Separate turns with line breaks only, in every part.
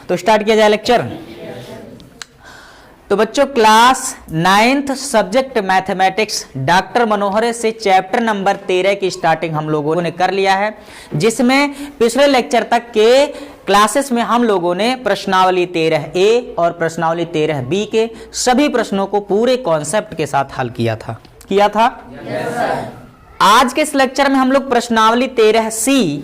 तो स्टार्ट किया जाए लेक्चर। तो बच्चों class 9th subject mathematics doctor Manohar से चैप्टर नंबर 13 की स्टार्टिंग हम लोगों ने कर लिया है, जिसमें पिछले लेक्चर तक के क्लासेस में हम लोगों ने प्रश्नावली 13A और प्रश्नावली 13B के सभी प्रश्नों को पूरे कॉन्सेप्ट के साथ हल किया था। Yes, आज के इस लेक्चर में हम लोग प्रश्नावली 13C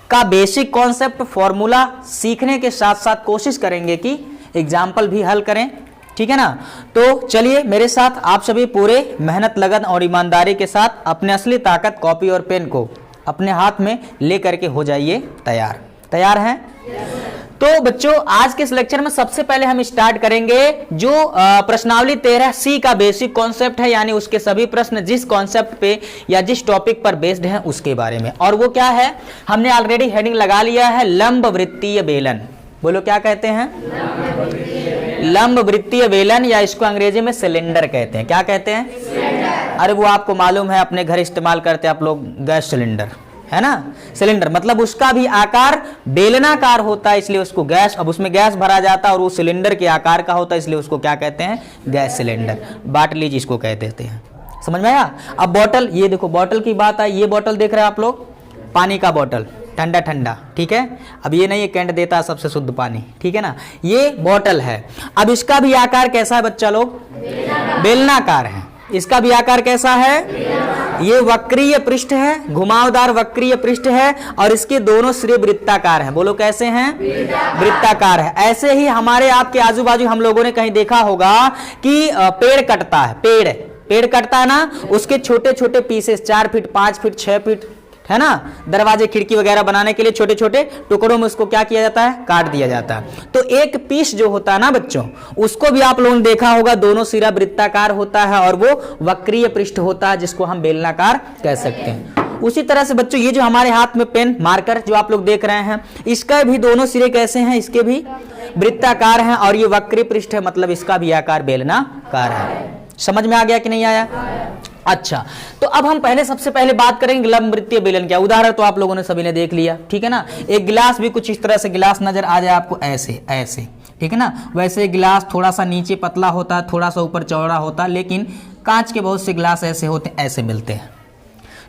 का बेसिक कॉन्सेप्ट फॉर्मूला सीखने के साथ साथ कोशिश करेंगे कि एग्जाम्पल भी हल करें, ठीक है ना। तो चलिए मेरे साथ आप सभी पूरे मेहनत लगन और ईमानदारी के साथ अपने असली ताकत कॉपी और पेन को अपने हाथ में लेकर के हो जाइए तैयार। तैयार हैं? तो बच्चों आज के इस लेक्चर में सबसे पहले हम स्टार्ट करेंगे जो प्रश्नावली 13C का बेसिक कॉन्सेप्ट है, यानी उसके सभी प्रश्न जिस कॉन्सेप्ट पे या जिस टॉपिक पर बेस्ड हैं उसके बारे में। और वो क्या है, हमने ऑलरेडी हेडिंग लगा लिया है, लंब वृत्तीय बेलन। बोलो क्या कहते हैं? लंब वृत्तीय बेलन, या इसको अंग्रेजी में सिलेंडर कहते हैं। क्या कहते हैं? सिलेंडर। अरे वो आपको मालूम है, अपने घर इस्तेमाल करते हैं आप लोग गैस सिलेंडर, है ना। सिलेंडर मतलब उसका भी आकार बेलनाकार होता है, इसलिए उसको गैस, अब उसमें गैस भरा जाता है और वो सिलेंडर के आकार का होता है, इसलिए उसको क्या कहते हैं? गैस सिलेंडर, बाटली जिसको कह देते हैं। समझ में आया? अब बॉटल, ये देखो बॉटल की बात आई, ये बॉटल देख रहे हैं आप लोग, पानी का बॉटल, ठंडा ठंडा, ठीक है। अब ये नहीं, ये कैंट देता है सबसे शुद्ध पानी, ठीक है ना। ये बॉटल है, अब इसका भी आकार कैसा है बच्चा लोग? बेलनाकार है। इसका भी आकार कैसा है? ये वक्रीय पृष्ठ है, घुमावदार वक्रीय पृष्ठ है, और इसके दोनों सिरे वृत्ताकार हैं। बोलो कैसे हैं? वृत्ताकार है। ऐसे ही हमारे आपके आजू बाजू हम लोगों ने कहीं देखा होगा कि पेड़ कटता है, पेड़ कटता है ना, उसके छोटे छोटे पीसेस 4 फीट 5 फीट 6 फीट, है ना, दरवाजे खिड़की वगैरह बनाने के लिए छोटे छोटे टुकड़ों में उसको क्या किया जाता है? काट दिया जाता है। तो एक पीस जो होता है ना बच्चों, उसको भी आप लोगों ने देखा होगा, दोनों सिरा वृत्ताकार होता है और वो वक्रीय पृष्ठ होता है, जिसको हम बेलनाकार कह सकते हैं। उसी तरह से बच्चों ये जो हमारे हाथ में पेन मार्कर जो आप लोग देख रहे हैं, इसका भी दोनों सिरे कैसे हैं? इसके भी वृत्ताकार हैं, और ये वक्रीय पृष्ठ है, मतलब इसका भी आकार बेलनाकार है। समझ में आ गया कि नहीं आया? अच्छा, तो अब हम सबसे पहले बात करेंगे लंब वृत्तीय बेलन क्या। उदाहरण तो आप लोगों ने सभी ने देख लिया, ठीक है ना। एक गिलास भी कुछ इस तरह से गिलास नजर आ जाए आपको, ऐसे ऐसे, ठीक है ना। वैसे गिलास थोड़ा सा नीचे पतला होता है, थोड़ा सा ऊपर चौड़ा होता है, लेकिन कांच के बहुत से गिलास ऐसे होते हैं, ऐसे मिलते हैं।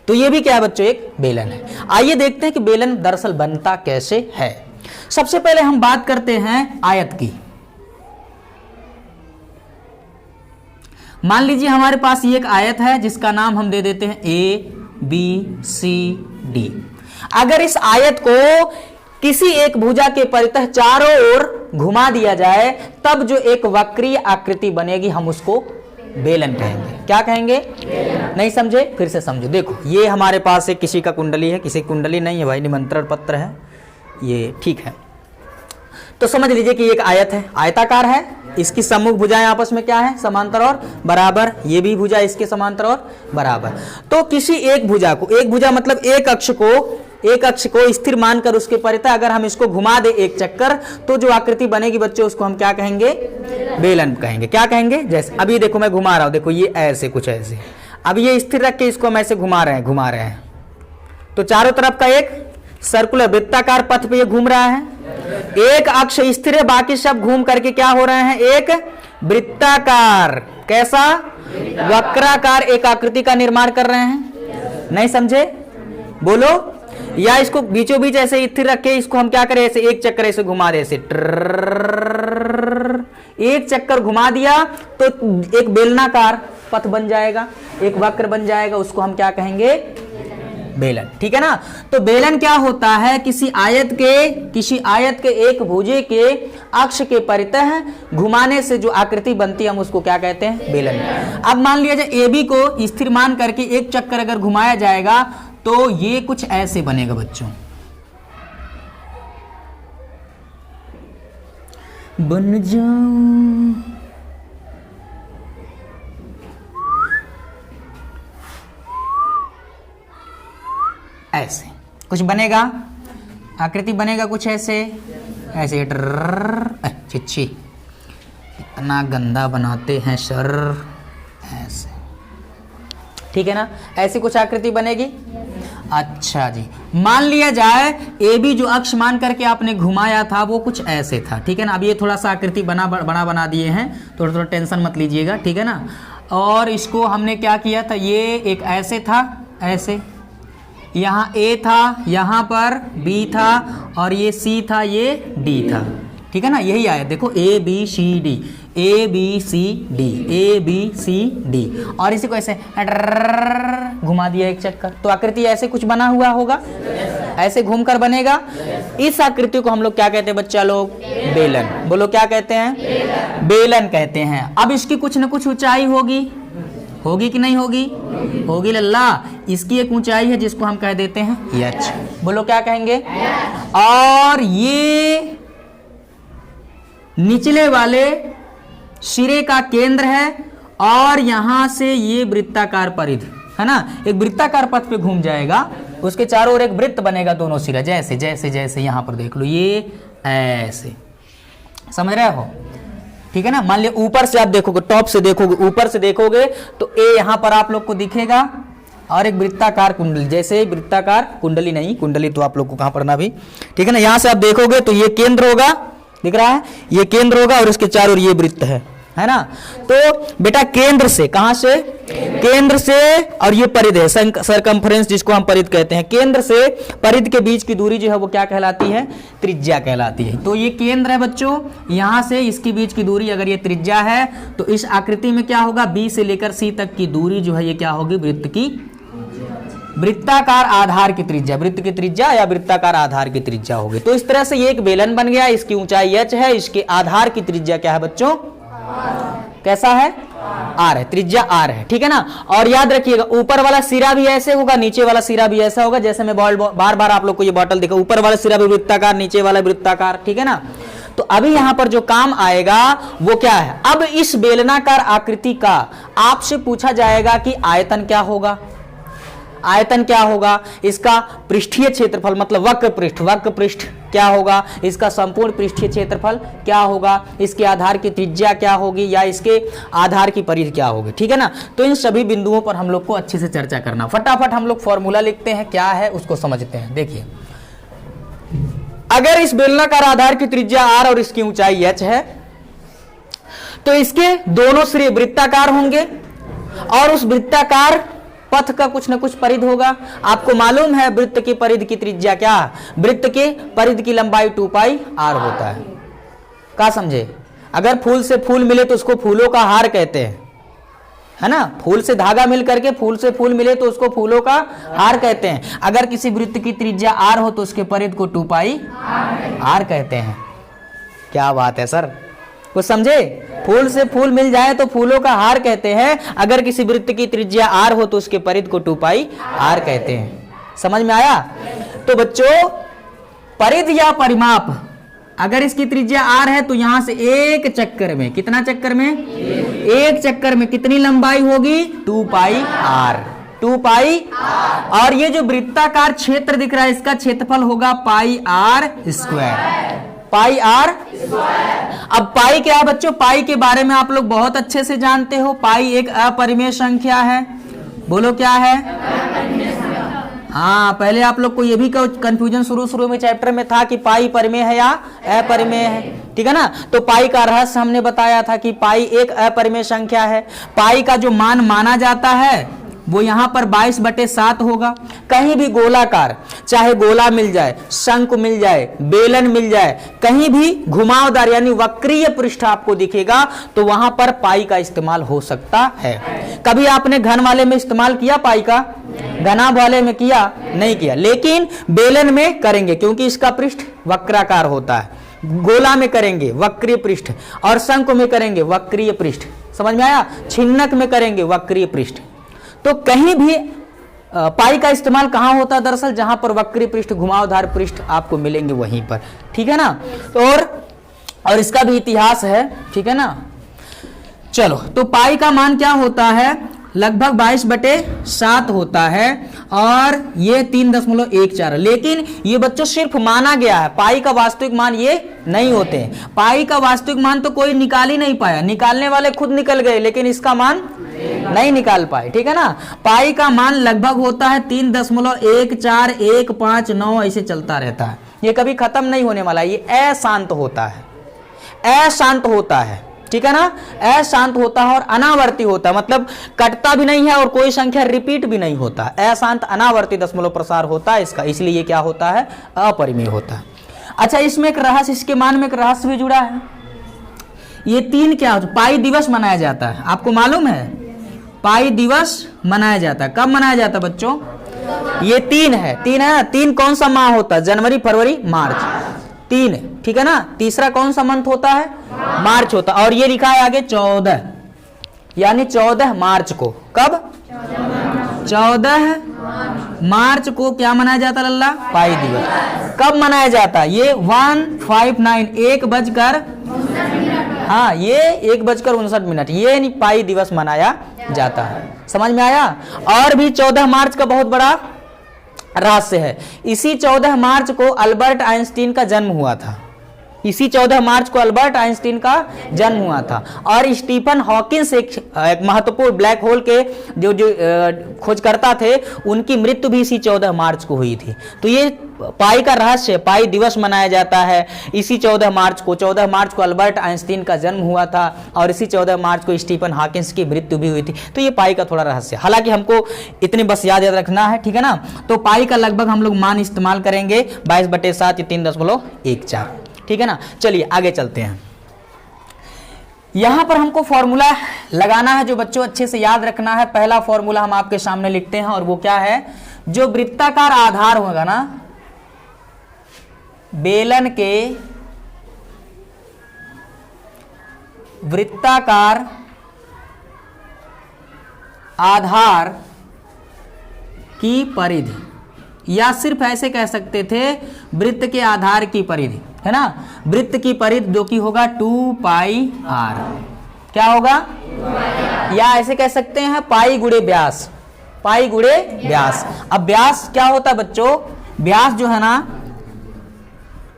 तो ये भी क्या है बच्चों? एक बेलन है। आइए देखते हैं कि बेलन दरअसल बनता कैसे है। सबसे पहले हम बात करते हैं आयत की। मान लीजिए हमारे पास ये एक आयत है जिसका नाम हम दे देते हैं ABCD। अगर इस आयत को किसी एक भुजा के परितः चारों ओर घुमा दिया जाए, तब जो एक वक्रीय आकृति बनेगी हम उसको बेलन कहेंगे। क्या कहेंगे? नहीं समझे? फिर से समझो। देखो ये हमारे पास एक किसी का कुंडली है, किसी कुंडली नहीं है भाई, निमंत्रण पत्र है ये, ठीक है। तो समझ लीजिए कि एक आयत है, आयताकार है, इसकी सम्मुख भुजाएं आपस में क्या है? समांतर और बराबर। ये भी भुजा इसके समांतर और बराबर। तो किसी एक भुजा को, एक भुजा मतलब एक अक्ष को स्थिर मानकर उसके परितः अगर हम इसको घुमा दे एक चक्कर, तो जो आकृति बनेगी बच्चों उसको हम क्या कहेंगे? बेलन कहेंगे। क्या कहेंगे? जैसे अभी देखो मैं घुमा रहा हूं, देखो ये ऐसे कुछ ऐसे, अब ये स्थिर रख के इसको हम ऐसे घुमा रहे हैं, तो चारों तरफ का एक सर्कुलर वृत्ताकार पथ पे ये घूम रहा है। एक अक्ष स्थिर है, बाकी सब घूम करके क्या हो रहे हैं? एक वृत्ताकार, कैसा? वक्राकार एक आकृति का निर्माण कर रहे हैं। नहीं समझे? बोलो। या इसको बीचों बीच ऐसे स्थिर रख के इसको हम क्या करें? ऐसे एक चक्कर ऐसे घुमा दे, ऐसे एक चक्कर घुमा दिया तो एक बेलनाकार पथ बन जाएगा, एक वक्र बन जाएगा, उसको हम क्या कहेंगे? बेलन, ठीक है ना। तो बेलन क्या होता है? किसी आयत के एक भुजे के अक्ष के परितः घुमाने से जो आकृति बनती है हम उसको क्या कहते हैं? बेलन। अब मान लिया जाए AB को स्थिर मान करके एक चक्कर अगर घुमाया जाएगा तो ये कुछ ऐसे बनेगा बच्चों, बन जाऊं ऐसे कुछ बनेगा, आकृति बनेगा कुछ ऐसे ऐसे। चिच्ची इतना गंदा बनाते हैं सर, ऐसे, ठीक है ना। ऐसी कुछ आकृति बनेगी। अच्छा जी, मान लिया जाए ए बी जो अक्ष मान करके आपने घुमाया था वो कुछ ऐसे था, ठीक है ना। अब ये थोड़ा सा आकृति बना दिए हैं, थोड़ा टेंशन मत लीजिएगा, ठीक है ना। और इसको हमने क्या किया था, ये एक ऐसे था, ऐसे यहाँ ए था, यहाँ पर बी था, और ये सी था, ये डी था, ठीक है ना। यही आया, देखो A B C D, A B C D, A B C D, और इसी को ऐसे घुमा दिया एक चक्कर, तो आकृति ऐसे कुछ बना हुआ होगा, ऐसे घूमकर बनेगा। इस आकृति को हम लोग क्या कहते हैं बच्चा लोग, बेलन। बोलो क्या कहते हैं, बेलन कहते हैं। अब इसकी कुछ न कुछ ऊंचाई होगी, होगी कि नहीं होगी, होगी लल्ला। इसकी एक ऊंचाई है जिसको हम कह देते हैं एच। बोलो क्या कहेंगे, और ये निचले वाले सिरे का केंद्र है, और यहां से ये वृत्ताकार परिधि है ना, एक वृत्ताकार पथ पे घूम जाएगा, उसके चारों ओर एक वृत्त बनेगा दोनों सिरा, जैसे जैसे जैसे यहां पर देख लो, ये ऐसे, समझ रहे हो, ठीक है ना। मान लिया ऊपर से आप देखोगे, टॉप से देखोगे, ऊपर से देखोगे तो ए यहां पर आप लोग को दिखेगा, और एक वृत्ताकार कुंडली, जैसे वृत्ताकार कुंडली नहीं, कुंडली तो आप लोग को कहां पढ़ना भी, ठीक है ना। यहां से आप देखोगे तो ये केंद्र होगा, दिख रहा है, ये केंद्र होगा, और इसके चारों ओर ये वृत्त है ना। तो बेटा केंद्र से, कहां से, केंद्र से, और ये परिधि है, सरकमफ्रेंस जिसको हम परिधि कहते हैं, केंद्र से परिधि के बीच की दूरी जो है वो क्या कहलाती है, त्रिज्या कहलाती है। तो ये केंद्र है बच्चों, यहां से इसके बीच की दूरी अगर ये त्रिज्या है, तो इस आकृति में क्या होगा, बी से लेकर सी तक की दूरी जो है ये क्या होगी, वृत्त की, वृत्ताकार आधार की त्रिज्या, वृत्त की त्रिज्या या वृत्ताकार आधार की त्रिज्या होगी। तो इस तरह से ये एक बेलन बन गया, इसकी ऊंचाई h है, इसके आधार की त्रिज्या क्या है बच्चों, कैसा है, r है, त्रिज्या r है, ठीक है ना। और याद रखिएगा ऊपर वाला सिरा भी ऐसे होगा, नीचे वाला सिरा भी ऐसा होगा, जैसे मैं बार बार आप लोग को ये बॉटल देखा, ऊपर वाला सिरा भी वृत्ताकार, नीचे वाला वृत्ताकार, ठीक है ना। तो अभी यहां पर जो काम आएगा वो क्या है, अब इस बेलनाकार आकृति का आपसे पूछा जाएगा कि आयतन क्या होगा, आयतन क्या होगा, इसका पृष्ठीय क्षेत्रफल मतलब वक्र पृष्ठ क्या होगा, इसका संपूर्ण पृष्ठीय क्षेत्रफल क्या होगा, इसके आधार की त्रिज्या क्या होगी, या इसके आधार की परिधि क्या होगी, ठीक है ना। तो इन सभी बिंदुओं पर हम लोग को अच्छे से चर्चा करना। फटाफट हम लोग फॉर्मूला लिखते हैं, क्या है उसको समझते हैं। देखिए, अगर इस बेलनाकार आधार की त्रिज्या r और इसकी ऊंचाई h है, तो इसके दोनों सिरे वृत्ताकार होंगे, और उस वृत्ताकार पथ का कुछ न कुछ परिधि होगा। आपको मालूम है वृत्त की परिधि की त्रिज्या क्या, वृत्त के परिधि की लंबाई 2 पाई r होता है। क्या समझे, अगर फूल से फूल मिले तो उसको फूलों का हार कहते हैं, है ना। फूल से धागा मिल करके फूल से फूल मिले तो उसको फूलों का हार कहते हैं। अगर किसी वृत्त की त्रिज्या r हो तो उसके परिधि को 2 पाई r कहते हैं। क्या बात है सर, कुछ समझे, फूल से फूल मिल जाए तो फूलों का हार कहते हैं, अगर किसी वृत्त की त्रिज्या r हो तो उसके परिधि को 2 पाई r कहते हैं। समझ में आया। तो बच्चों परिधि या परिमाप, अगर इसकी त्रिज्या r है तो यहां से एक चक्कर में, कितना चक्कर में, एक चक्कर में कितनी लंबाई होगी, 2 पाई r, 2 पाई, और ये जो वृत्ताकार क्षेत्र दिख रहा है इसका क्षेत्रफल होगा पाई r स्क्वायर, पाई r। अब पाई क्या है बच्चों, पाई के बारे में आप लोग बहुत अच्छे से जानते हो, पाई एक अपरिमेय संख्या है। बोलो क्या है, हाँ, पहले आप लोग को ये भी कंफ्यूजन शुरू में चैप्टर में था कि पाई परिमेय है या अपरिमेय है, ठीक है ना। तो पाई का रहस्य हमने बताया था कि पाई एक अपरिमेय संख्या है। पाई का जो मान माना जाता है वो यहाँ पर 22/7 होगा। कहीं भी गोलाकार, चाहे गोला मिल जाए, शंकु मिल जाए, बेलन मिल जाए, कहीं भी घुमावदार यानी वक्रीय पृष्ठ आपको दिखेगा तो वहां पर पाई का इस्तेमाल हो सकता है। कभी आपने घन वाले में इस्तेमाल किया पाई का, घनाभ वाले में किया नहीं किया, लेकिन बेलन में करेंगे क्योंकि इसका पृष्ठ वक्राकार होता है। गोला में करेंगे वक्रीय पृष्ठ, और शंकु में करेंगे वक्रीय पृष्ठ। समझ में आया। छिन्नक में करेंगे वक्रीय पृष्ठ। तो कहीं भी पाई का इस्तेमाल कहां होता है, दरअसल जहां पर वक्रीय पृष्ठ, घुमावदार पृष्ठ आपको मिलेंगे वहीं पर, ठीक है ना। तो और इसका भी इतिहास है, ठीक है ना। चलो, तो पाई का मान क्या होता है, लगभग 22/7 होता है, और ये 3.14। लेकिन ये बच्चों सिर्फ माना गया है, पाई का वास्तविक मान ये नहीं होते हैं। पाई का वास्तविक मान तो कोई निकाल ही नहीं पाया, निकालने वाले खुद निकल गए लेकिन इसका मान नहीं निकाल पाए, ठीक है ना। पाई का मान लगभग होता है 3.1415 ऐसे चलता रहता है, ये कभी खत्म नहीं होने वाला, ये अशांत होता है, अशांत होता है, ठीक है ना। अशांत होता है और अनावर्ती होता है, मतलब कटता भी नहीं है और कोई संख्या रिपीट भी नहीं होता, अशांत अनावर्ती दशमलव प्रसार होता है इसका, इसलिए ये क्या होता है, अपरिमेय होता है। अच्छा, इसमें एक रहस्य, इसके मान में एक रहस्य भी जुड़ा है। ये 3 क्या होता है, पाई दिवस मनाया जाता है, आपको मालूम है पाई दिवस मनाया जाता है, कब मनाया जाता है बच्चों, ये 3 है, 3 है ना। 3 कौन सा माह होता है, जनवरी फरवरी मार्च, 3, ठीक है ना। तीसरा कौन सा मंथ होता है, मार्च होता है, और ये लिखा है आगे 14, यानी 14 मार्च को, कब 14 मार्च को क्या मनाया जाता है लल्ला, पाई दिवस। कब मनाया जाता है, ये 1:59 1:59, हाँ ये 1:59 ये पाई दिवस मनाया जाता है, समझ में आया। और भी 14 मार्च का बहुत बड़ा रहस्य है, इसी 14 मार्च को अल्बर्ट आइंस्टीन का जन्म हुआ था, इसी 14 मार्च को अल्बर्ट आइंस्टीन का जन्म हुआ था। और स्टीफन हॉकिंस एक महत्वपूर्ण ब्लैक होल के जो खोजकर्ता थे, उनकी मृत्यु भी इसी 14 मार्च को हुई थी। तो ये पाई का रहस्य, पाई दिवस मनाया जाता है इसी 14 मार्च को। 14 मार्च को अल्बर्ट आइंस्टीन का जन्म हुआ था और इसी 14 मार्च को स्टीफन हॉकिंस की मृत्यु भी हुई थी। तो ये पाई का थोड़ा रहस्य, हालांकि हमको इतनी बस याद रखना है, ठीक है ना। तो पाई का लगभग हम लोग मान इस्तेमाल करेंगे 22/7 या 3.14, ठीक है ना। चलिए आगे चलते हैं। यहां पर हमको फॉर्मूला लगाना है जो बच्चों अच्छे से याद रखना है। पहला फॉर्मूला हम आपके सामने लिखते हैं और वो क्या है, जो वृत्ताकार आधार होगा ना, बेलन के वृत्ताकार आधार की परिधि, या सिर्फ ऐसे कह सकते थे वृत्त के आधार की परिधि, है ना। वृत्त की परिधि जो कि होगा 2πr, क्या होगा, या ऐसे कह सकते हैं पाई गुणे व्यास, पाई गुणे व्यास। अब व्यास क्या होता है बच्चों, व्यास जो है ना,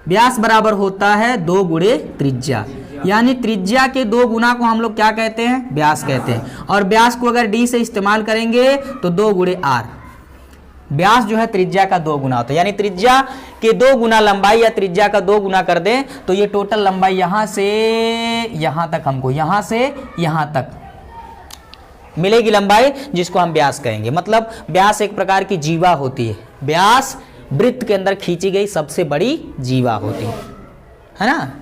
व्यास बराबर होता है 2 गुणे त्रिज्या, यानी त्रिज्या के 2 गुना को हम लोग क्या कहते हैं, व्यास कहते हैं। और व्यास को अगर d से इस्तेमाल करेंगे तो 2 गुणे r, व्यास जो है त्रिज्या का 2 गुना होता है, यानी त्रिज्या के 2 गुना लंबाई या त्रिज्या का 2 गुना कर दें तो ये टोटल लंबाई यहां से यहां तक, हमको यहां से यहां तक मिलेगी लंबाई, जिसको हम व्यास कहेंगे। मतलब व्यास एक प्रकार की जीवा होती है, व्यास वृत्त के अंदर खींची गई सबसे बड़ी जीवा होती है ना।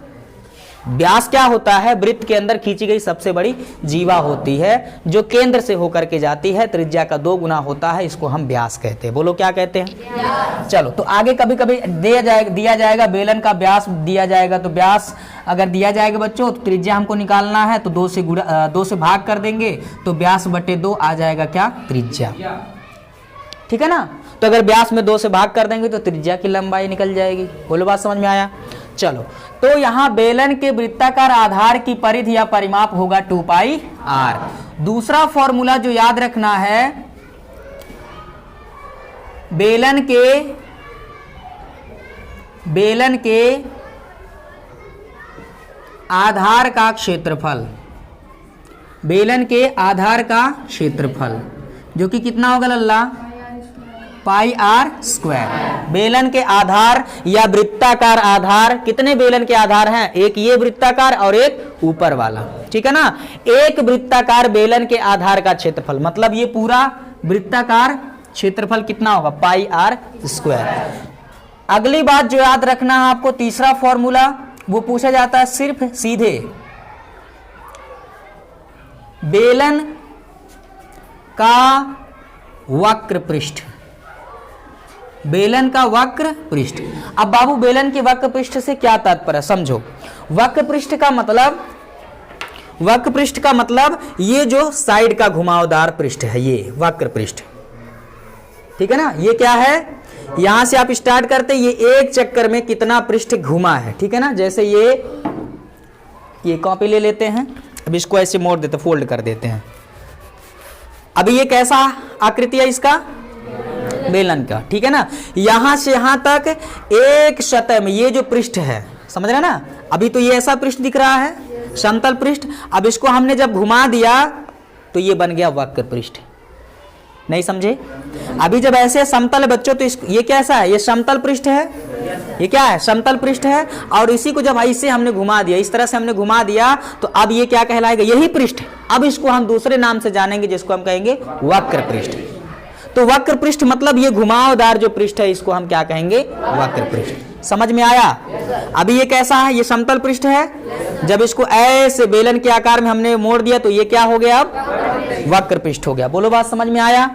व्यास क्या होता है, वृत्त के अंदर खींची गई सबसे बड़ी जीवा होती है जो केंद्र से होकर के जाती है, त्रिज्या का 2 गुना होता है, इसको हम व्यास कहते हैं। बोलो क्या कहते हैं। चलो तो आगे कभी कभी दिया जाएगा बेलन का व्यास दिया जाएगा, तो व्यास अगर दिया जाएगा बच्चों तो त्रिज्या हमको निकालना है, तो 2 से भाग कर देंगे तो व्यास बटे 2 आ जाएगा क्या, त्रिज्या, ठीक है ना। तो अगर व्यास में 2 से भाग कर देंगे तो त्रिज्या की लंबाई निकल जाएगी। बोलो बात समझ में आया। चलो तो यहां बेलन के वृत्ताकार आधार की परिधि या परिमाप होगा 2πr। दूसरा फॉर्मूला जो याद रखना है, बेलन के आधार का क्षेत्रफल, बेलन के आधार का क्षेत्रफल जो कि कितना होगा लल्ला, πr²। बेलन के आधार या वृत्ताकार आधार, कितने बेलन के आधार हैं, एक ये वृत्ताकार और एक ऊपर वाला, ठीक है ना। एक वृत्ताकार बेलन के आधार का क्षेत्रफल, मतलब ये पूरा वृत्ताकार क्षेत्रफल कितना होगा, πr²। अगली बात जो याद रखना है आपको, तीसरा फॉर्मूला वो पूछा जाता है सिर्फ सीधे बेलन का वक्र पृष्ठ, बेलन का वक्र पृष्ठ। अब बाबू बेलन के वक्र पृष्ठ से क्या तात्पर्य है, समझो। वक्र पृष्ठ का मतलब ये जो साइड का घुमावदार पृष्ठ है, ये वक्र पृष्ठ, ठीक है ना। ये क्या है, यहां से आप स्टार्ट करते, ये एक चक्कर में कितना पृष्ठ घुमा है, ठीक है ना। जैसे ये कॉपी ले लेते हैं, अब इसको ऐसे मोड़ देते, फोल्ड कर देते हैं। अभी ये कैसा आकृति है इसका, बेलन का, ठीक है ना। यहां से यहां तक एक सतह में ये जो पृष्ठ है, समझ रहे ना। अभी तो ये ऐसा पृष्ठ दिख रहा है, समतल पृष्ठ। अब इसको हमने जब घुमा दिया तो ये बन गया वक्र पृष्ठ। नहीं समझे? अभी जब ऐसे समतल है बच्चों तो ये कैसा है? ये समतल पृष्ठ है। ये क्या है? समतल पृष्ठ है। और इसी को जब ऐसे हमने घुमा दिया, इस तरह से हमने घुमा दिया, तो अब ये क्या कहलाएगा? यही पृष्ठ है। अब इसको हम दूसरे नाम से जानेंगे जिसको हम कहेंगे वक्र पृष्ठ। तो वक्र पृष्ठ मतलब ये घुमावदार जो पृष्ठ है इसको हम क्या कहेंगे? वक्र पृष्ठ। समझ में आया? अभी ये कैसा है? ये समतल पृष्ठ है। जब इसको ऐसे बेलन के आकार में हमने मोड़ दिया तो ये क्या हो गया? अब वक्र पृष्ठ हो गया। बोलो, बात समझ में आया?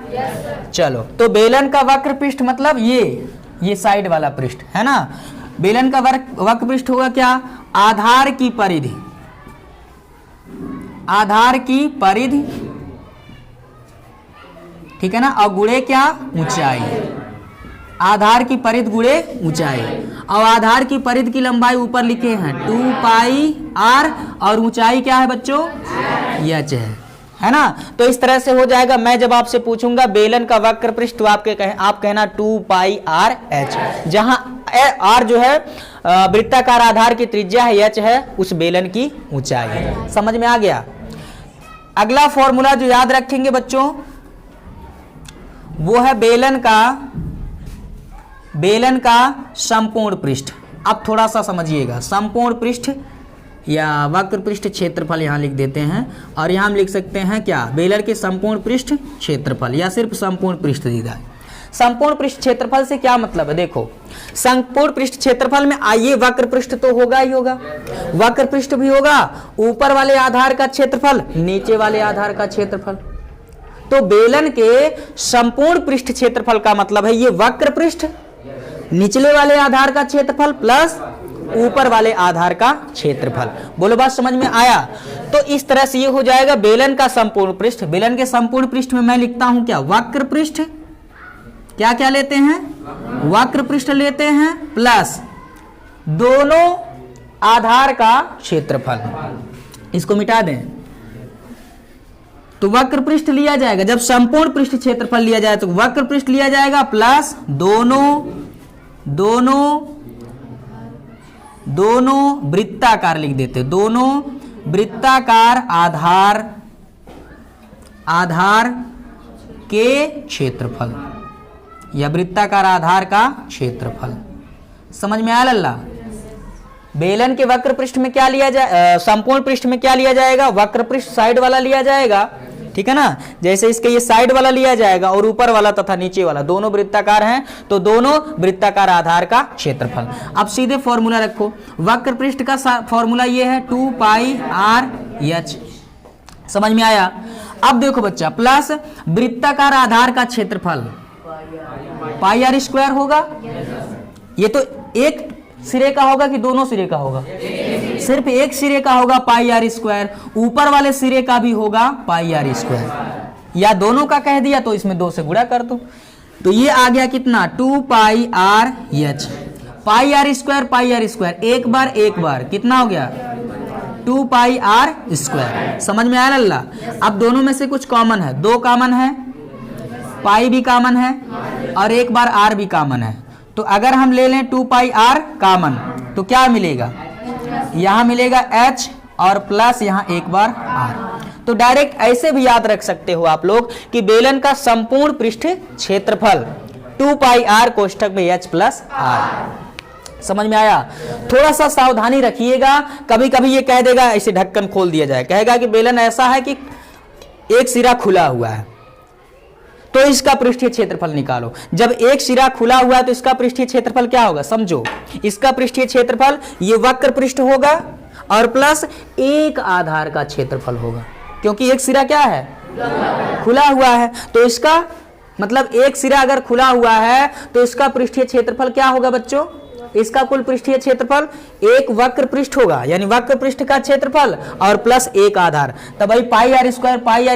चलो, तो बेलन का वक्र पृष्ठ मतलब ये साइड वाला पृष्ठ है ना। बेलन का वक्र पृष्ठ होगा क्या? आधार की परिधि, आधार की परिधि, ठीक है ना, और गुणे क्या? ऊंचाई। आधार की परिधि गुणे ऊंचाई। और आधार की परिधि की लंबाई ऊपर लिखे हैं 2 पाई r, और ऊंचाई क्या है बच्चों? h है ना। तो इस तरह से हो जाएगा। मैं जब आपसे पूछूंगा बेलन का वक्र पृष्ठ तो आप कहना 2 पाई r h, जहां r जो है वृत्ताकार आधार की त्रिज्या है, h है उस बेलन की ऊंचाई है। समझ में आ गया? अगला फॉर्मूला जो याद रखेंगे बच्चों वो है बेलन का संपूर्ण पृष्ठ। अब थोड़ा सा समझिएगा, संपूर्ण पृष्ठ या वक्र पृष्ठ क्षेत्रफल यहां लिख देते हैं, और यहां हम लिख सकते हैं क्या? बेलन के संपूर्ण पृष्ठ क्षेत्रफल, या सिर्फ संपूर्ण पृष्ठ दीदा है। संपूर्ण पृष्ठ क्षेत्रफल से क्या मतलब है? देखो, संपूर्ण पृष्ठ क्षेत्रफल में आइए वक्र पृष्ठ तो होगा ही होगा, वक्र पृष्ठ भी होगा, ऊपर वाले आधार का क्षेत्रफल, नीचे वाले आधार का क्षेत्रफल। तो बेलन के संपूर्ण पृष्ठ क्षेत्रफल का मतलब है ये वक्र पृष्ठ, निचले वाले आधार का क्षेत्रफल प्लस ऊपर वाले आधार का क्षेत्रफल। बोलो, बात समझ में आया? तो इस तरह से ये हो जाएगा बेलन का संपूर्ण पृष्ठ। बेलन के संपूर्ण पृष्ठ में मैं लिखता हूं क्या? वक्र पृष्ठ। क्या क्या लेते हैं? वक्र पृष्ठ लेते हैं प्लस दोनों आधार का क्षेत्रफल। इसको मिटा दें तो वक्र पृष्ठ लिया जाएगा। जब संपूर्ण पृष्ठ क्षेत्रफल लिया जाए तो वक्र पृष्ठ लिया जाएगा प्लस दोनों वृत्ताकार लिख देते, दोनों वृत्ताकार आधार के क्षेत्रफल या वृत्ताकार आधार का क्षेत्रफल। समझ में आया लल्ला? बेलन के वक्र पृष्ठ में क्या लिया जाए? संपूर्ण पृष्ठ में क्या लिया जाएगा? वक्र पृष्ठ साइड वाला लिया जाएगा, ठीक है ना। जैसे इसके ये साइड वाला लिया जाएगा और ऊपर वाला तथा नीचे वाला दोनों वृत्ताकार हैं, तो दोनों वृत्ताकार आधार का क्षेत्रफल। अब सीधे फॉर्मूला रखो। वक्र पृष्ठ का फॉर्मूला ये है 2 पाई r h। समझ में आया? अब देखो बच्चा, प्लस वृत्ताकार आधार का क्षेत्रफल पाई r स्क्वायर होगा। ये तो एक सिरे का होगा कि दोनों सिरे का होगा? सिर्फ एक सिरे का होगा पाई r स्क्वायर, ऊपर वाले सिरे का भी होगा पाई r स्क्वायर, या दोनों का कह दिया तो इसमें 2 से गुणा कर दो। तो ये आ गया कितना? 2 पाई r h। पाई r स्क्वायर एक बार कितना हो गया? 2 पाई r स्क्वायर। समझ में आया लल्ला? अब दोनों में से कुछ कॉमन है, 2 कॉमन है, पाई भी कॉमन है और एक बार r भी कॉमन है। तो अगर हम ले लें 2 पाई r कॉमन तो क्या मिलेगा? यहां मिलेगा h और प्लस यहां एक बार r। तो डायरेक्ट ऐसे भी याद रख सकते हो आप लोग कि बेलन का संपूर्ण पृष्ठ क्षेत्रफल 2 पाई r कोष्ठक में h प्लस r। समझ में आया? थोड़ा सा सावधानी रखिएगा, कभी कभी ये कह देगा, ऐसे ढक्कन खोल दिया जाए, कहेगा कि बेलन ऐसा है कि एक सिरा खुला हुआ है तो इसका पृष्ठीय क्षेत्रफल निकालो। जब एक सिरा खुला हुआ है तो इसका पृष्ठीय क्षेत्रफल क्या होगा? समझो, इसका पृष्ठीय क्षेत्रफल ये वक्र पृष्ठ होगा और प्लस एक आधार का क्षेत्रफल होगा, क्योंकि एक सिरा क्या है? खुला हुआ है। तो इसका मतलब एक सिरा अगर खुला हुआ है तो इसका पृष्ठीय क्षेत्रफल क्या होगा बच्चों? इसका कुल पृष्ठीय क्षेत्रफल एक वक्र पृष्ठ होगा, यानी वक्र पृष्ठ का क्षेत्रफल और प्लस एक आधार। तब भाई पाई r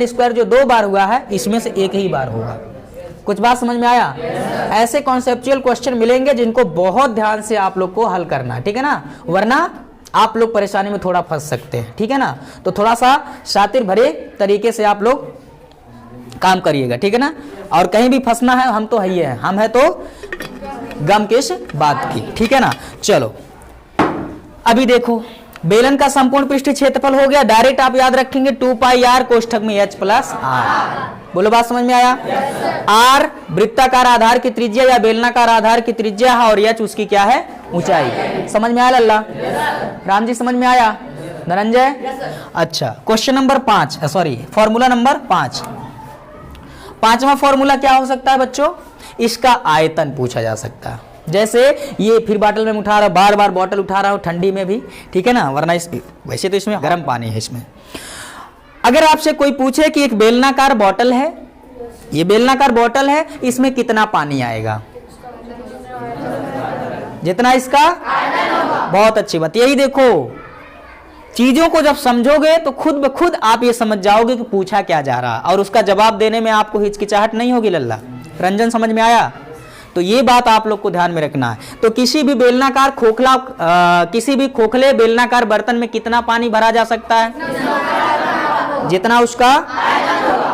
स्क्वायर जो 2 बार हुआ है इसमें से एक ही बार होगा। कुछ बात समझ में आया? ऐसे कॉन्सेप्चुअल क्वेश्चन मिलेंगे जिनको बहुत ध्यान से आप लोग को हल करना है, ठीक है ना, वरना आप लोग परेशानी में थोड़ा फंस सकते हैं, ठीक है ना। तो थोड़ा सा शातिर भरे तरीके से आप लोग काम करिएगा, ठीक है ना। और कहीं भी फंसना है हम तो है ही है, हम है तो गम किस बात की, ठीक है ना। चलो अभी देखो बेलन का संपूर्ण पृष्ठ क्षेत्रफल हो गया, डायरेक्ट आप याद रखेंगे 2 पाई आर कोष्ठक में h प्लस आर। बोलो बात समझ में आया? आर वृत्ताकार आधार की त्रिज्या या बेलनाकार आधार की त्रिज्या है और h उसकी क्या है? ऊंचाई। समझ में आया लल्ला? राम जी समझ में आया? धनंजय? अच्छा, question number 5, sorry formula number 5। पांचवा फॉर्मूला क्या हो सकता है बच्चों? इसका आयतन पूछा जा सकता है। जैसे ये फिर बॉटल में उठा रहा, बार बार बॉटल उठा रहा हूं ठंडी में भी, ठीक है ना, वरना इस वैसे तो इसमें गर्म पानी है इसमें। अगर आपसे कोई पूछे कि एक बेलनाकार बॉटल है, ये बेलनाकार बॉटल है, इसमें कितना पानी आएगा? जितना इसका बहुत अच्छी बात। यही देखो, चीजों को जब समझोगे तो खुद ब खुद आप ये समझ जाओगे कि पूछा क्या जा रहा है और उसका जवाब देने में आपको हिचकिचाहट नहीं होगी लल्ला। रंजन समझ में आया? तो ये बात आप लोग को ध्यान में रखना है। तो किसी भी बेलनाकार किसी भी खोखले बेलनाकार बर्तन में कितना पानी भरा जा सकता है? जितना उसका।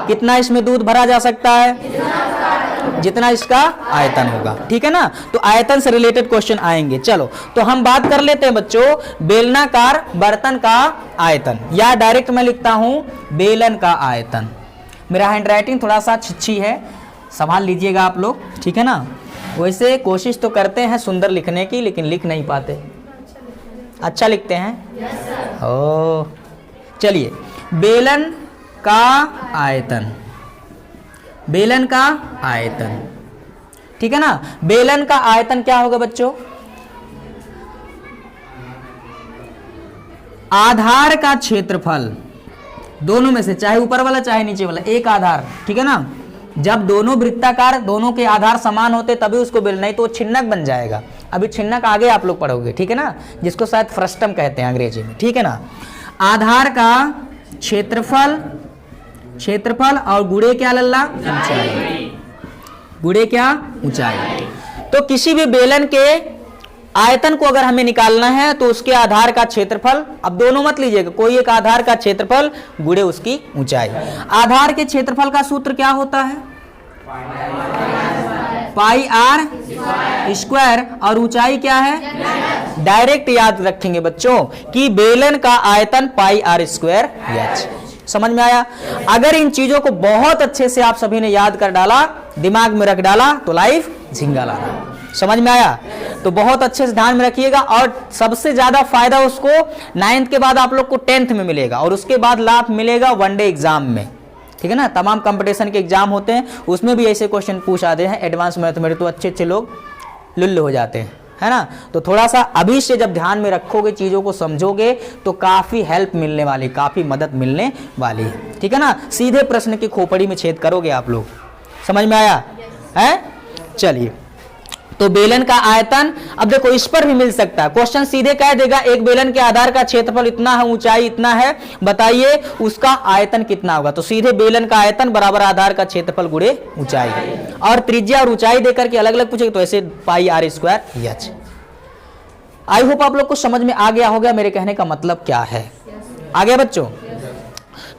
कितना इसमें दूध भरा जा सकता है? जितना इसका आयतन होगा, ठीक है ना। तो आयतन से रिलेटेड क्वेश्चन आएंगे। चलो तो हम बात कर लेते हैं बच्चों बेलनाकार बर्तन का आयतन, या डायरेक्ट मैं लिखता हूं बेलन का आयतन। मेरा हैंडराइटिंग थोड़ा सा छिछी है, संभाल लीजिएगा आप लोग, ठीक है ना। वैसे कोशिश तो करते हैं सुंदर लिखने की, लेकिन लिख नहीं पाते। अच्छा लिखते हैं? ओ चलिए, बेलन का आयतन, बेलन का आयतन, ठीक है ना। बेलन का आयतन क्या होगा बच्चों? आधार का क्षेत्रफल, दोनों में से, चाहे ऊपर वाला चाहे नीचे वाला, एक आधार, ठीक है ना। जब दोनों वृत्ताकार, दोनों के आधार समान होते तभी उसको बेलन, नहीं तो वो छिन्नक बन जाएगा। अभी छिन्नक आगे आप लोग पढ़ोगे, ठीक है ना, जिसको शायद फ्रस्टम कहते हैं अंग्रेजी में, ठीक है ना। आधार का क्षेत्रफल, क्षेत्रफल और गुणे क्या लल्ला? ऊंचाई। गुणे क्या? ऊंचाई। तो किसी भी बेलन के आयतन को अगर हमें निकालना है तो उसके आधार का क्षेत्रफल, अब दोनों मत लीजिएगा, कोई एक आधार का क्षेत्रफल गुणे उसकी ऊंचाई। आधार के क्षेत्रफल का सूत्र क्या होता है? पाई आर स्क्वायर, और ऊंचाई क्या है? डायरेक्ट याद रखेंगे बच्चों कि बेलन का आयतन पाई आर स्क्वायर एच। समझ में आया? अगर इन चीजों को बहुत अच्छे से आप सभी ने याद कर डाला, दिमाग में रख डाला, तो लाइफ झिंगा लाना। समझ में आया? तो बहुत अच्छे से ध्यान में रखिएगा। और सबसे ज्यादा फायदा उसको 9th के बाद आप लोग को 10th में मिलेगा, और उसके बाद लाभ मिलेगा वनडे एग्जाम में, ठीक है ना। तमाम कंपटीशन के एग्जाम होते हैं, उसमें भी ऐसे क्वेश्चन पूछ आते हैं एडवांस मैथमेटिक्स, तो अच्छे अच्छे लोग लुल्ल हो जाते हैं, है ना। तो थोड़ा सा अभी से जब ध्यान में रखोगे, चीजों को समझोगे, तो काफी हेल्प मिलने वाली, काफी मदद मिलने वाली है, ठीक है ना। सीधे प्रश्न की खोपड़ी में छेद करोगे आप लोग। समझ में आया है? चलिए, तो बेलन का आयतन, अब देखो इस पर भी मिल सकता है क्वेश्चन, सीधे कह देगा एक बेलन के आधार का क्षेत्रफल इतना है, ऊंचाई इतना है, बताइए उसका आयतन कितना होगा। तो सीधे बेलन का आयतन बराबर आधार का क्षेत्रफल गुणे ऊंचाई, और त्रिज्या और ऊंचाई देकर के अलग अलग पूछेगा तो ऐसे pi R square H. I hope आप लोग को समझ में आ गया होगा मेरे कहने का मतलब क्या है। आ गया बच्चों?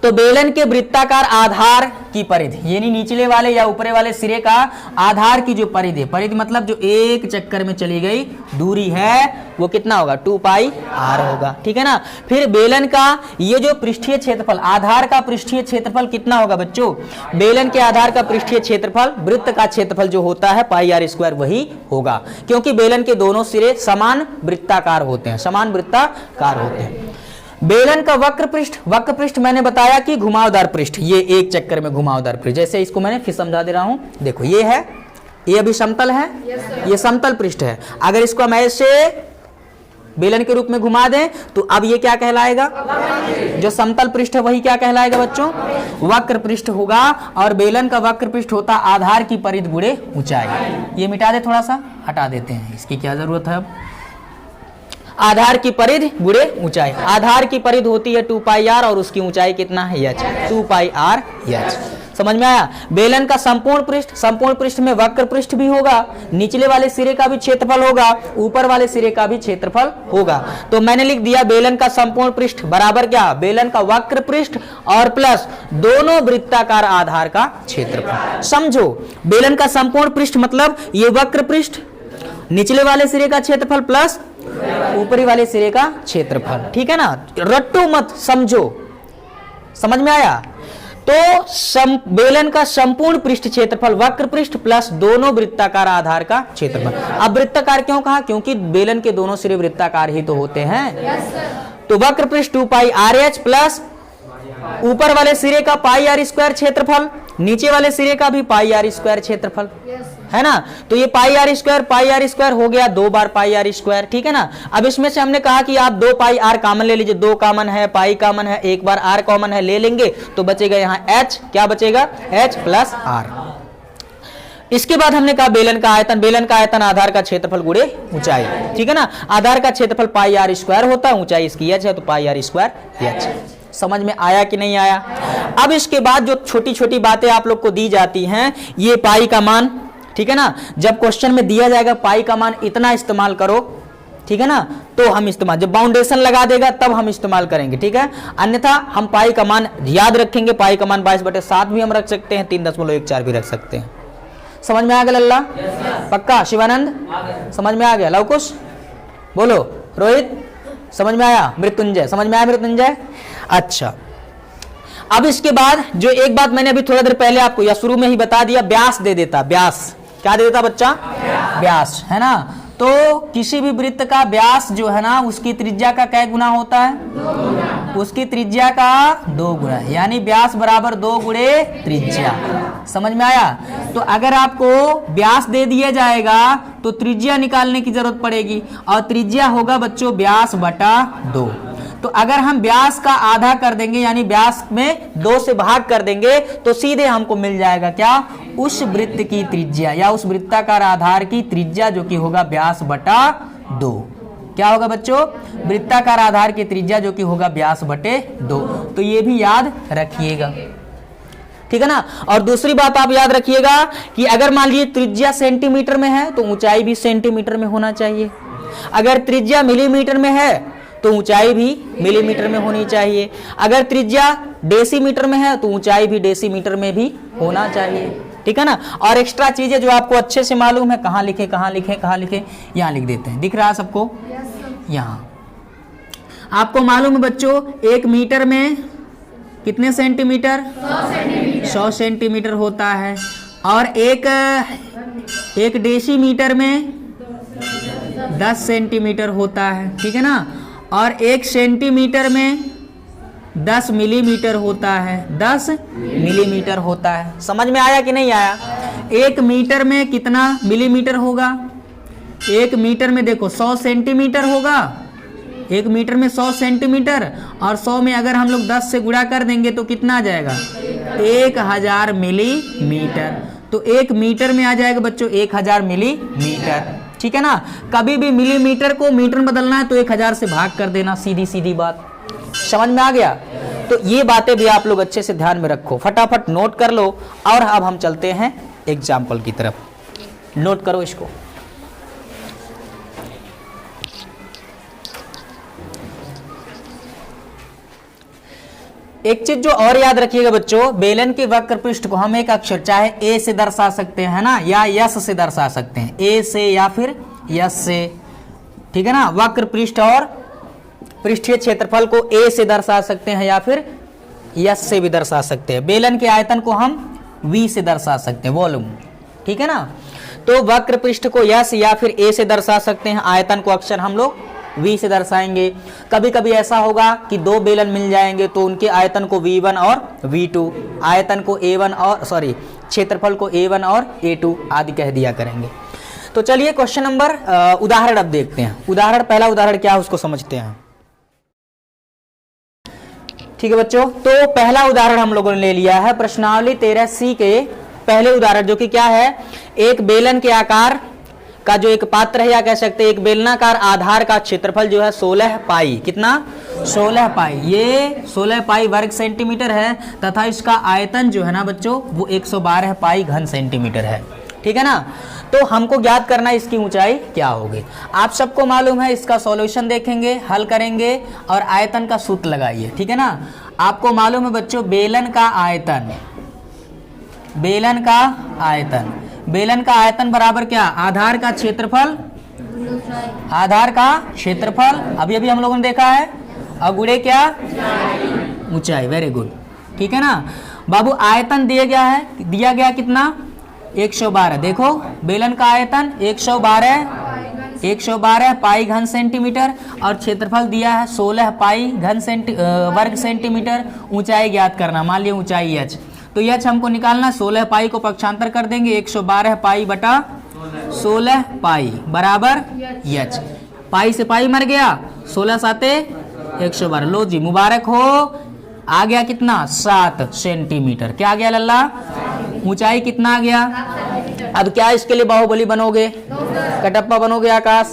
तो बेलन के वृत्ताकार आधार की परिधि, यानी निचले वाले या ऊपरे वाले सिरे का आधार की जो परिधि, परिधि मतलब जो एक चक्कर में चली गई दूरी है, वो कितना होगा? 2 पाई आर होगा, ठीक है ना। फिर बेलन का ये जो पृष्ठीय क्षेत्रफल, आधार का पृष्ठीय क्षेत्रफल कितना होगा बच्चों? बेलन के आधार का पृष्ठीय क्षेत्रफल, वृत्त का क्षेत्रफल जो होता है पाई आर स्क्वायर, वही होगा, क्योंकि बेलन के दोनों सिरे समान वृत्ताकार होते हैं, समान वृत्ताकार होते हैं। बेलन का वक्र पृष्ठ, वक्र पृष्ठ मैंने बताया कि घुमावदार पृष्ठ, ये एक चक्कर में घुमावदार पृष्ठ, जैसे इसको मैंने फिर समझा दे रहा हूं। देखो ये है, ये अभी समतल है, ये समतल पृष्ठ है। अगर इसको हम ऐसे बेलन के रूप में घुमा दें तो अब ये क्या कहलाएगा? जो समतल पृष्ठ है वही क्या कहलाएगा बच्चों? वक्र पृष्ठ होगा। और बेलन का वक्र पृष्ठ होता आधार की परिधि गुणे ऊंचाई। ये मिटा दे, थोड़ा सा हटा देते हैं, इसकी क्या जरूरत है अब। आधार की परिधि गुणे ऊंचाई, आधार की परिधि होती है 2 पाई आर और उसकी ऊंचाई कितना है? एच, 2 पाई आर एच। समझ में आया? बेलन का संपूर्ण पृष्ठ, संपूर्ण पृष्ठ में वक्र पृष्ठ भी होगा, निचले वाले सिरे का भी क्षेत्रफल होगा, ऊपर वाले सिरे का भी क्षेत्रफल होगा। तो मैंने लिख दिया बेलन का संपूर्ण पृष्ठ बराबर क्या? बेलन का वक्र पृष्ठ और प्लस दोनों वृत्ताकार आधार का क्षेत्रफल। समझो, बेलन का संपूर्ण पृष्ठ मतलब ये वक्र पृष्ठ, निचले वाले सिरे का क्षेत्रफल प्लस ऊपरी वाले सिरे का क्षेत्रफल। ठीक है ना, रट्टू मत, समझो, समझ में आया। तो बेलन का संपूर्ण पृष्ठ क्षेत्रफल वक्र पृष्ठ प्लस दोनों वृत्ताकार आधार का क्षेत्रफल। अब वृत्ताकार क्यों कहा? क्योंकि बेलन के दोनों सिरे वृत्ताकार ही तो होते हैं। तो वक्र पृष्ठ 2 पाई RH प्लस ऊपर वाले सिरे का पाई R स्क्वायर क्षेत्रफल, नीचे वाले सिरे का भी पाई R स्क्वायर क्षेत्रफल, है ना। तो ये पाई R स्क्वायर हो गया 2 बार पाई R स्क्वायर। ठीक है ना। अब इसमें से हमने कहा कि आप 2 पाई R कॉमन ले लीजिए, 2 कॉमन है, पाई कॉमन है, एक बार R कॉमन है, ले लेंगे तो बचेगा यहाँ H। क्या बचेगा? H plus R। इसके बाद हमने कहा बेलन का आयतन आधार का क्षेत्रफल गुणे ऊंचाई। ठीक है ना, आधार का क्षेत्रफल पाई R स्क्वायर होता है, ऊंचाई इसकी H है, तो पाई R स्क्वायर H। समझ में आया कि नहीं आया? अब इसके बाद जो छोटी छोटी बातें आप लोग को दी जाती हैं, ये पाई का मान, ठीक है ना, जब क्वेश्चन में दिया जाएगा पाई का मान इतना इस्तेमाल करो, ठीक है ना, तो हम इस्तेमाल, जब बाउंडेशन लगा देगा तब हम इस्तेमाल करेंगे। ठीक है, अन्यथा हम पाई का मान याद रखेंगे। पाई का मान 22/7 भी हम रख सकते हैं, 3.14 भी रख सकते हैं। समझ में आ गया लल्ला? पक्का? शिवानंद समझ में आ गया? लवकुश बोलो, रोहित समझ में आया? मृत्युंजय समझ में आया? मृत्युंजय अच्छा। अब इसके बाद जो एक बात मैंने अभी थोड़ा देर पहले आपको या शुरू में ही बता दिया, व्यास दे देता। व्यास क्या दे देता बच्चा? व्यास, है ना। तो किसी भी वृत्त का व्यास जो है ना, उसकी त्रिज्या का क्या गुना होता है? 2 गुना। उसकी त्रिज्या का 2 गुना, यानी व्यास बराबर 2 गुणे त्रिज्या। समझ में आया? तो अगर आपको व्यास दे दिया जाएगा तो त्रिज्या निकालने की जरूरत पड़ेगी, और त्रिज्या होगा बच्चों व्यास बटा 2। तो अगर हम व्यास का आधा कर देंगे, यानी व्यास में 2 से भाग कर देंगे, तो सीधे हमको मिल जाएगा क्या? उस वृत्त की त्रिज्या या उस वृत्ताकार आधार की त्रिज्या, जो कि होगा व्यास बटा 2। क्या होगा बच्चों? वृत्ताकार आधार की त्रिज्या जो कि होगा व्यास बटे 2। तो ये भी याद रखिएगा, ठीक है ना। और दूसरी बात आप याद रखिएगा कि अगर मान लीजिए त्रिज्या सेंटीमीटर में है तो ऊंचाई भी सेंटीमीटर में होना चाहिए। अगर त्रिज्या मिलीमीटर में है तो ऊंचाई भी मिलीमीटर में होनी चाहिए। अगर त्रिज्या डेसीमीटर में है तो ऊंचाई भी डेसीमीटर में भी होना चाहिए, ठीक है ना। और एक्स्ट्रा चीजें जो आपको अच्छे से मालूम है, कहाँ लिखे कहाँ लिखे कहाँ लिखे, यहाँ लिख देते हैं। दिख रहा है सबको? यहाँ आपको मालूम है बच्चों, 1 मीटर में कितने सेंटीमीटर? 100 सेंटीमीटर होता है। और एक डेसीमीटर में 10 सेंटीमीटर होता है, ठीक है ना। और 1 सेंटीमीटर में 10 मिलीमीटर होता है, 10 मिलीमीटर होता है। समझ में आया कि नहीं आया? 1 मीटर में कितना मिलीमीटर होगा? 1 मीटर में देखो 100 सेंटीमीटर होगा। 1 मीटर में 100 सेंटीमीटर, और 100 में अगर हम लोग 10 से गुणा कर देंगे तो कितना आ जाएगा? 1000 मिलीमीटर। तो 1 मीटर में आ जाएगा बच्चों 1000 मिलीमीटर, ठीक है ना। कभी भी मिलीमीटर को मीटर में बदलना है तो 1000 से भाग कर देना, सीधी सीधी बात। समझ में आ गया? तो ये बातें भी आप लोग अच्छे से ध्यान में रखो, फटाफट नोट कर लो। और अब हम चलते हैं एग्जाम्पल की तरफ। नोट करो इसको। एक चीज जो और याद रखिएगा बच्चों, बेलन के वक्र पृष्ठ को हम एक अक्षर चाहे ए से दर्शा सकते हैं ना, या यस से दर्शा सकते हैं, ए से या फिर यस से, ठीक है ना। वक्र पृष्ठ और पृष्ठीय क्षेत्रफल को ए से दर्शा सकते हैं या फिर यस से भी दर्शा सकते हैं। बेलन के आयतन को हम वी से दर्शा सकते हैं, वॉल्यूम, ठीक है ना। तो वक्र पृष्ठ को यस या फिर ए से दर्शा सकते हैं, आयतन को अक्सर हम लोग V से दर्शाएंगे। कभी कभी ऐसा होगा कि 2 बेलन मिल जाएंगे तो उनके आयतन को V1 और V2, आयतन को A1 और क्षेत्रफल को A1 और A2 आदि कह दिया करेंगे। तो चलिए क्वेश्चन नंबर उदाहरण अब देखते हैं। उदाहरण, पहला उदाहरण क्या है उसको समझते हैं, ठीक है बच्चों। तो पहला उदाहरण हम लोगों ने ले लिया है प्रश्नावली 13C के पहले उदाहरण, जो कि क्या है, एक बेलन के आकार का जो एक पात्र है, या कह सकते हैं एक बेलनाकार आधार का क्षेत्रफल जो है 16 पाई, कितना? 16 पाई। ये 16 पाई वर्ग सेंटीमीटर है, तथा इसका आयतन जो है ना बच्चों वो 112 पाई घन सेंटीमीटर है, ठीक है ना। तो हमको ज्ञात करना है इसकी ऊंचाई क्या होगी। आप सबको मालूम है, इसका सॉल्यूशन देखेंगे, हल करेंगे और आयतन का सूत्र लगाइए, ठीक है ना। आपको मालूम है बच्चों, बेलन का आयतन, बेलन का आयतन बराबर क्या? आधार का क्षेत्रफल आधार का क्षेत्रफल, अभी अभी हम लोगों ने देखा है, और गुणे क्या, ऊंचाई। वेरी गुड, ठीक है ना बाबू। आयतन दिया गया कितना, 112। देखो बेलन का आयतन 112 पाई घन सेंटीमीटर, और क्षेत्रफल दिया है 16 पाई घन वर्ग सेंटीमीटर। ऊंचाई ज्ञात करना, मान लिया ऊंचाई h, तो h हमको निकालना, 16 पाई को पक्षांतर कर देंगे, 112 पाई बटा 16 पाई बराबर h। पाई से पाई मर गया, 16 साते 112। लो जी मुबारक हो, आ गया कितना, 7 सेंटीमीटर। क्या आ गया लल्ला, ऊंचाई कितना आ गया। अब क्या इसके लिए बाहुबली बनोगे, कटप्पा बनोगे, आकाश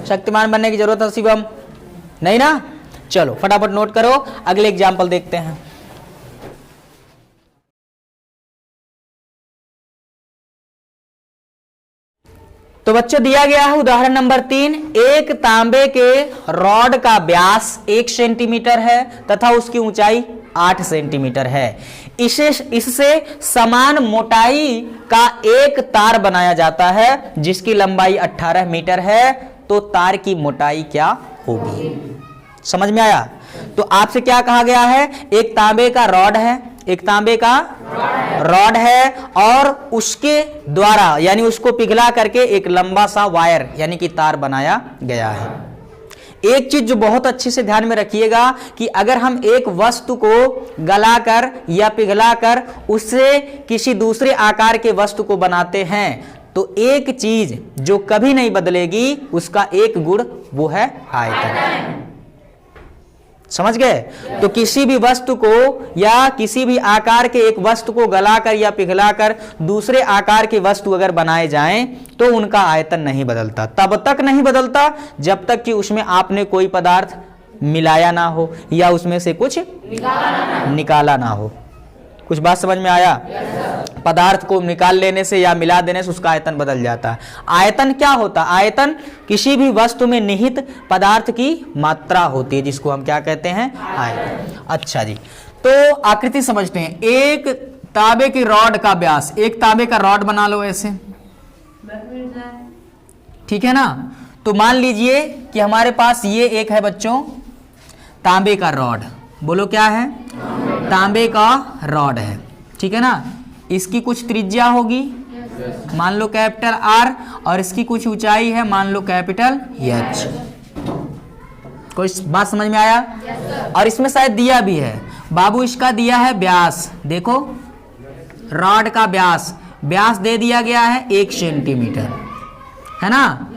शक्तिमान बनने की जरूरत है शिवम, नहीं ना। चलो फटाफट नोट करो, अगले एग्जाम्पल देखते हैं। तो बच्चों दिया गया है उदाहरण नंबर 3, एक तांबे के रॉड का व्यास 1 सेंटीमीटर है तथा उसकी ऊंचाई 8 सेंटीमीटर है। इससे समान मोटाई का एक तार बनाया जाता है जिसकी लंबाई 18 मीटर है, तो तार की मोटाई क्या होगी। समझ में आया। तो आपसे क्या कहा गया है, एक तांबे का रॉड है, एक तांबे का रॉड है और उसके द्वारा यानी उसको पिघला करके एक लंबा सा वायर यानी कि तार बनाया गया है। एक चीज जो बहुत अच्छे से ध्यान में रखिएगा कि अगर हम एक वस्तु को गलाकर या पिघलाकर उससे किसी दूसरे आकार के वस्तु को बनाते हैं तो एक चीज जो कभी नहीं बदलेगी उसका एक गुण, वो है आयतन। समझ गए। तो किसी भी वस्तु को या किसी भी आकार के एक वस्तु को गलाकर या पिघलाकर दूसरे आकार के वस्तु अगर बनाए जाएं तो उनका आयतन नहीं बदलता। तब तक नहीं बदलता जब तक कि उसमें आपने कोई पदार्थ मिलाया ना हो या उसमें से कुछ निकाला ना हो। कुछ बात समझ में आया। पदार्थ को निकाल लेने से या मिला देने से उसका आयतन बदल जाता है। आयतन क्या होता है, आयतन किसी भी वस्तु में निहित पदार्थ की मात्रा होती है जिसको हम क्या कहते हैं, आयतन। अच्छा जी, तो आकृति समझते हैं। एक तांबे की रॉड का व्यास, एक तांबे का रॉड बना लो ऐसे, ठीक है ना। तो मान लीजिए कि हमारे पास ये एक है बच्चों तांबे का रॉड, बोलो क्या है, तांबे का रॉड है, ठीक है ना। इसकी कुछ त्रिज्या होगी, मान लो कैपिटल R, और इसकी कुछ ऊंचाई है, मान लो कैपिटल H। कोई बात समझ में आया। और इसमें शायद दिया भी है बाबू, इसका दिया है व्यास, देखो रॉड का व्यास दे दिया गया है 1 सेंटीमीटर, है ना।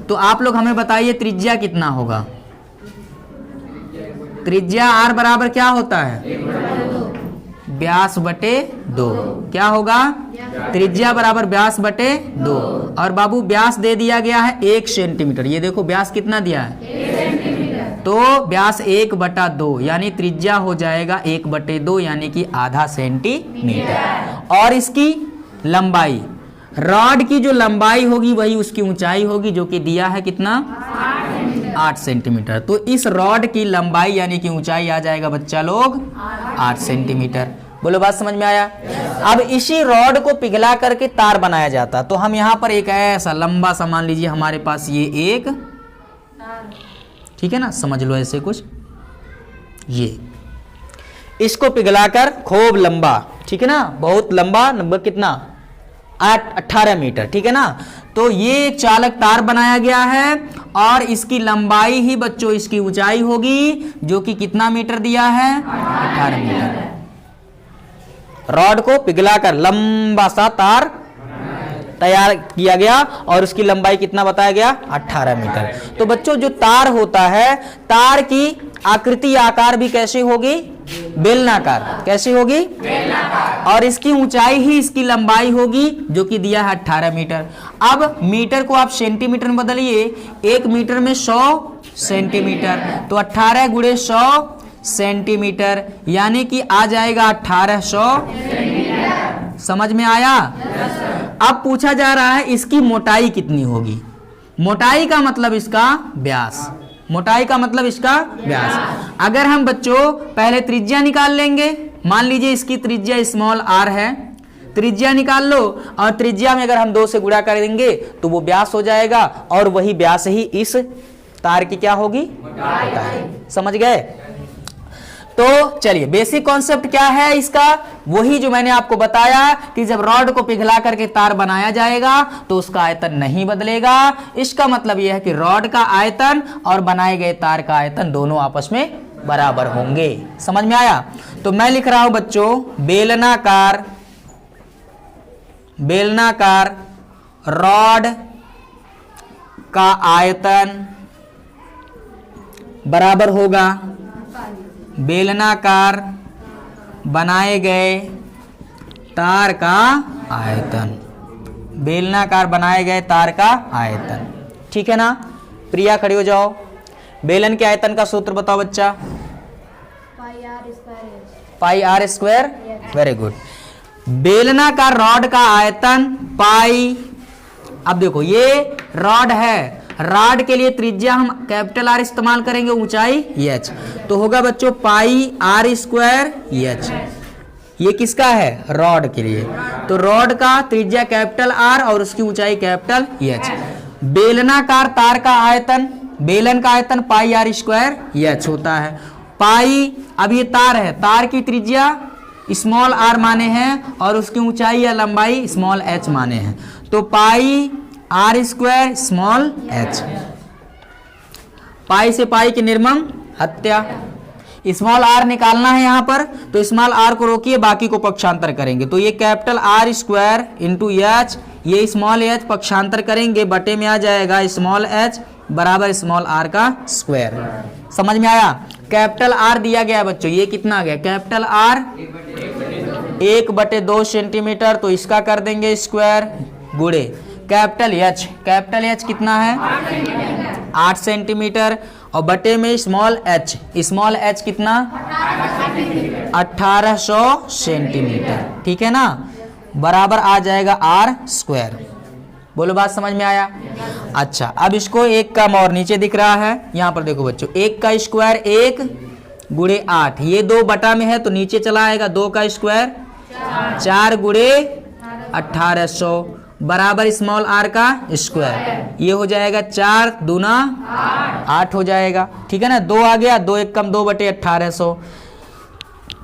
तो आप लोग हमें बताइए त्रिज्या कितना होगा। त्रिज्या R बराबर क्या होता है, व्यास बटे 2। क्या होगा, त्रिज्या बराबर व्यास बटे 2। और बाबू व्यास दे दिया गया है 1 सेंटीमीटर। ये देखो व्यास कितना दिया है, 1 सेंटीमीटर। तो व्यास 1/2 यानी त्रिज्या हो जाएगा 1/2 यानी कि आधा सेंटीमीटर। और इसकी लंबाई, रॉड की जो लंबाई होगी वही उसकी ऊंचाई होगी, जो कि दिया है कितना, 8 सेंटीमीटर। तो इस रॉड की लंबाई यानी कि ऊंचाई आ जाएगा बच्चा लोग 8 सेंटीमीटर। बोलो बात समझ में आया। अब इसी रॉड को पिघला करके तार बनाया जाता। तो हम यहाँ पर एक ऐसा लंबा सा मान लीजिए हमारे पास ये एक, ठीक है ना, समझ लो ऐसे कुछ, ये इसको पिघलाकर खूब लंबा, ठीक है ना, बहुत लंबा, नंबर कितना, 18 मीटर, ठीक है ना। तो ये एक चालक तार बनाया गया है और इसकी लंबाई ही बच्चों इसकी ऊंचाई होगी, जो कि कितना मीटर दिया है, 18 मीटर। रॉड को पिघलाकर लंबा सा तार तैयार किया गया और उसकी लंबाई कितना बताया गया, 18 मीटर। तो बच्चों जो तार होता है, तार की आकृति आकार भी कैसी होगी, बेलनाकार। कैसी होगी, बेलनाकार। और इसकी ऊंचाई ही इसकी लंबाई होगी, जो कि दिया है 18 मीटर। अब मीटर को आप सेंटीमीटर में बदलिए, 1 मीटर में 100 सेंटीमीटर, तो 18 गुणे 100 सेंटीमीटर यानी कि आ जाएगा 1800 सेंटीमीटर। समझ में आया। अब पूछा जा रहा है इसकी मोटाई कितनी होगी। मोटाई का मतलब इसका व्यास, मोटाई का मतलब इसका व्यास। अगर हम बच्चों पहले त्रिज्या निकाल लेंगे, मान लीजिए इसकी त्रिज्या स्मॉल r है, त्रिज्या निकाल लो और त्रिज्या में अगर हम 2 से गुणा कर देंगे तो वो व्यास हो जाएगा और वही व्यास ही इस तार की क्या होगी, मोटाई। समझ गए? तो चलिए बेसिक कॉन्सेप्ट क्या है इसका, वही जो मैंने आपको बताया कि जब रॉड को पिघला करके तार बनाया जाएगा तो उसका आयतन नहीं बदलेगा। इसका मतलब यह है कि रॉड का आयतन और बनाए गए तार का आयतन दोनों आपस में बराबर होंगे। समझ में आया? तो मैं लिख रहा हूं बच्चों, बेलनाकार रॉड का आयतन बराबर होगा बेलनाकार बनाए गए तार का आयतन। बेलनाकार बनाए गए तार का आयतन, ठीक है ना? प्रिया खड़ी हो जाओ। बेलन के आयतन का सूत्र बताओ बच्चा। पाई आर स्क्वायर। Very good. बेलनाकार रॉड का आयतन पाई। अब देखो ये रॉड है, रॉड के लिए त्रिज्या हम कैपिटल आर इस्तेमाल करेंगे, ऊंचाई एच, तो होगा बच्चों पाई आर स्क्वायर एच। ये किसका है? रॉड के लिए। तो रॉड का त्रिज्या कैपिटल आर और उसकी ऊंचाई कैपिटल एच। बेलनाकार तार का आयतन, बेलन का आयतन पाई आर स्क्वायर एच होता है। पाई, अब ये तार है, तार की त्रिज्या स्मॉल आर माने हैं और उसकी ऊंचाई या लंबाई स्मॉल एच माने हैं, तो पाई आर स्क्वायर स्मॉल एच। पाई से पाई की निर्मम हत्या। स्मॉल आर निकालना है यहां पर, तो स्मॉल आर को रोकिए, बाकी को पक्षांतर करेंगे, तो ये capital R square into H, ये स्मॉल एच पक्षांतर करेंगे, बटे में आ जाएगा स्मॉल एच बराबर स्मॉल आर का स्क्वायर। समझ में आया? कैपिटल आर दिया गया बच्चों, ये कितना आ गया? कैपिटल आर 1/2 सेंटीमीटर, तो इसका कर देंगे स्क्वायर गुणे कैपिटल एच कितना है? 8 सेंटीमीटर, और बटे में स्मॉल एच कितना? 1800 सेंटीमीटर, ठीक है ना? बराबर आ जाएगा आर स्क्वायर। बोलो बात समझ में आया? अच्छा, अब इसको एक कम और नीचे दिख रहा है, यहां पर देखो बच्चों, 1 का स्क्वायर 1 गुणे 8, ये 2 बटा में है तो नीचे चला आएगा, 2 का स्क्वायर 4 गुणे 1800 बराबर स्मॉल आर का स्क्वायर, ये हो जाएगा 4 दूना 8 हो जाएगा, ठीक है ना? 2 आ गया, 2 1 कम 2 बटे 1800,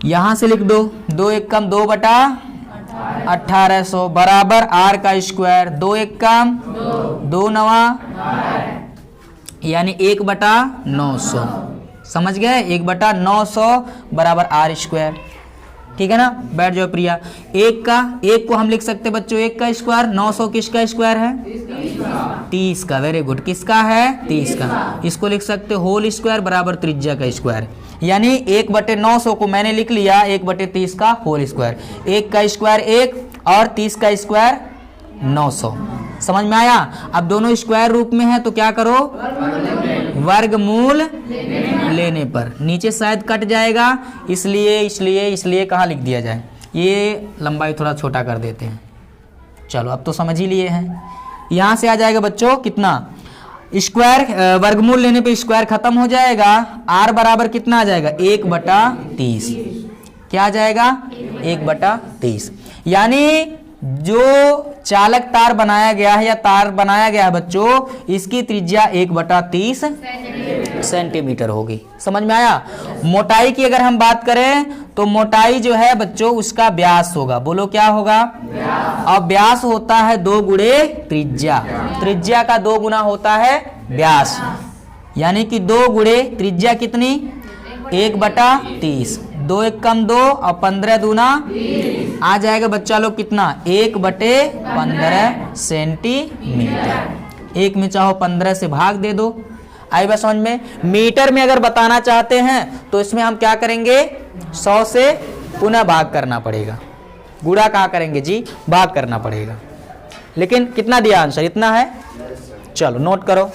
यहां से लिख दो, 2 1 कम 2 बटा 1800 बराबर आर का स्क्वायर, 2 1 कम 2 9 यानी 1/900। समझ गए? 1/900 बराबर आर स्क्वायर, ठीक है ना? बैठ जाओ प्रिया। 1 को हम लिख सकते हैं बच्चों, 1 का स्क्वायर, 900 किसका स्क्वायर है? 30 का। वेरी गुड, किसका है? 30 का। इसको लिख सकते होल स्क्वायर बराबर त्रिज्या का स्क्वायर, यानी 1/900 को मैंने लिख लिया 1/30 का होल स्क्वायर। 1 का स्क्वायर 1 और 30 का स्क्वायर 900। समझ में आया? अब दोनों स्क्वायर रूप में है तो क्या करो? वर्गमूल लेने पर नीचे शायद कट जाएगा, इसलिए कहाँ लिख दिया जाए? ये लंबाई थोड़ा छोटा कर देते हैं। चलो अब तो समझ ही लिए हैं। यहां से आ जाएगा बच्चों कितना? स्क्वायर वर्गमूल लेने पे स्क्वायर खत्म हो जाएगा, आर बराबर कितना आ जाएगा? 1/30। क्या आ जाएगा? 1/30। यानी जो चालक तार बनाया गया है या तार बनाया गया है बच्चों, इसकी त्रिज्या 1/30 सेंटीमीटर होगी। समझ में आया? मोटाई की अगर हम बात करें तो मोटाई जो है बच्चों उसका व्यास होगा। बोलो क्या होगा? अब व्यास होता है 2 गुणे त्रिज्या, त्रिज्या का 2 गुना होता है व्यास, यानी कि 2 गुणे त्रिज्या कितनी? 1/30, 2 1 कम 2 और 15 दूना आ जाएगा बच्चा लोग कितना? 1/15 सेंटीमीटर। 1 में चाहो 15 से भाग दे दो। आई बात समझ में? मीटर में अगर बताना चाहते हैं तो इसमें हम क्या करेंगे? 100 से पुनः भाग करना पड़ेगा। गुणा कहाँ करेंगे जी? भाग करना पड़ेगा। लेकिन कितना दिया आंसर? इतना है। चलो नोट करो।